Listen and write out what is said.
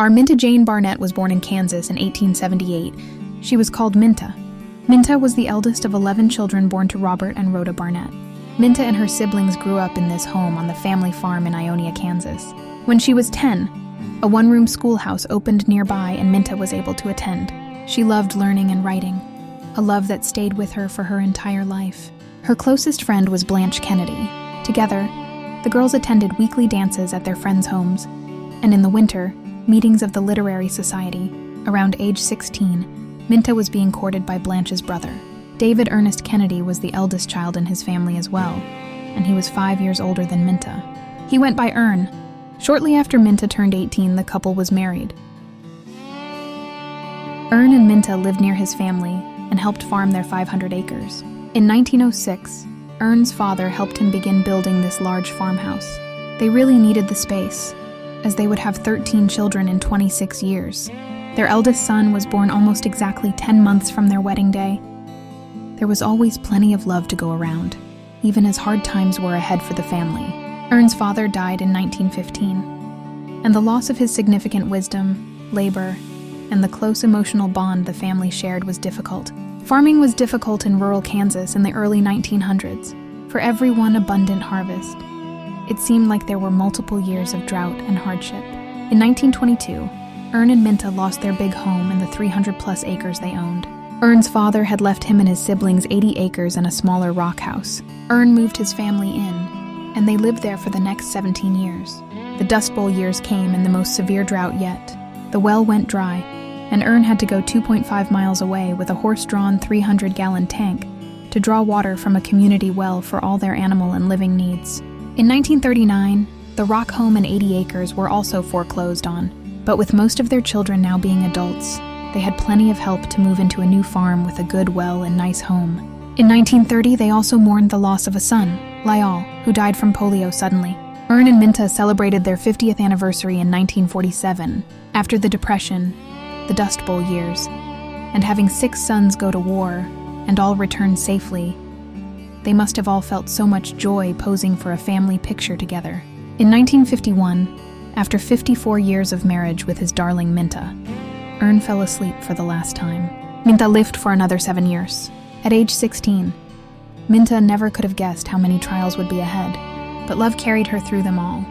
Our Minta Jane Barnett was born in Kansas in 1878. She was called Minta. Minta was the eldest of 11 children born to Robert and Rhoda Barnett. Minta and her siblings grew up in this home on the family farm in Ionia, Kansas. When she was 10, a one-room schoolhouse opened nearby and Minta was able to attend. She loved learning and writing, a love that stayed with her for her entire life. Her closest friend was Blanche Kennedy. Together, the girls attended weekly dances at their friends' homes, and in the winter, meetings of the Literary Society. Around age 16, Minta was being courted by Blanche's brother. David Ernest Kennedy was the eldest child in his family as well, and he was 5 years older than Minta. He went by Ern. Shortly after Minta turned 18, the couple was married. Ern and Minta lived near his family and helped farm their 500 acres. In 1906, Ern's father helped him begin building this large farmhouse. They really needed the space, as they would have 13 children in 26 years. Their eldest son was born almost exactly 10 months from their wedding day. There was always plenty of love to go around, even as hard times were ahead for the family. Ern's father died in 1915, and the loss of his significant wisdom, labor, and the close emotional bond the family shared was difficult. Farming was difficult in rural Kansas in the early 1900s. For every one abundant harvest, it seemed like there were multiple years of drought and hardship. In 1922, Ern and Minta lost their big home and the 300-plus acres they owned. Ern's father had left him and his siblings 80 acres and a smaller rock house. Ern moved his family in, and they lived there for the next 17 years. The Dust Bowl years came and the most severe drought yet. The well went dry, and Ern had to go 2.5 miles away with a horse-drawn 300-gallon tank to draw water from a community well for all their animal and living needs. In 1939, the rock home and 80 acres were also foreclosed on, but with most of their children now being adults, they had plenty of help to move into a new farm with a good well and nice home. In 1930, they also mourned the loss of a son, Lyall, who died from polio suddenly. Ern and Minta celebrated their 50th anniversary in 1947, after the Depression, the Dust Bowl years, and having 6 sons go to war, and all return safely. They must have all felt so much joy posing for a family picture together. In 1951, after 54 years of marriage with his darling Minta, Ern fell asleep for the last time. Minta lived for another 7 years. At age 16, Minta never could have guessed how many trials would be ahead, but love carried her through them all.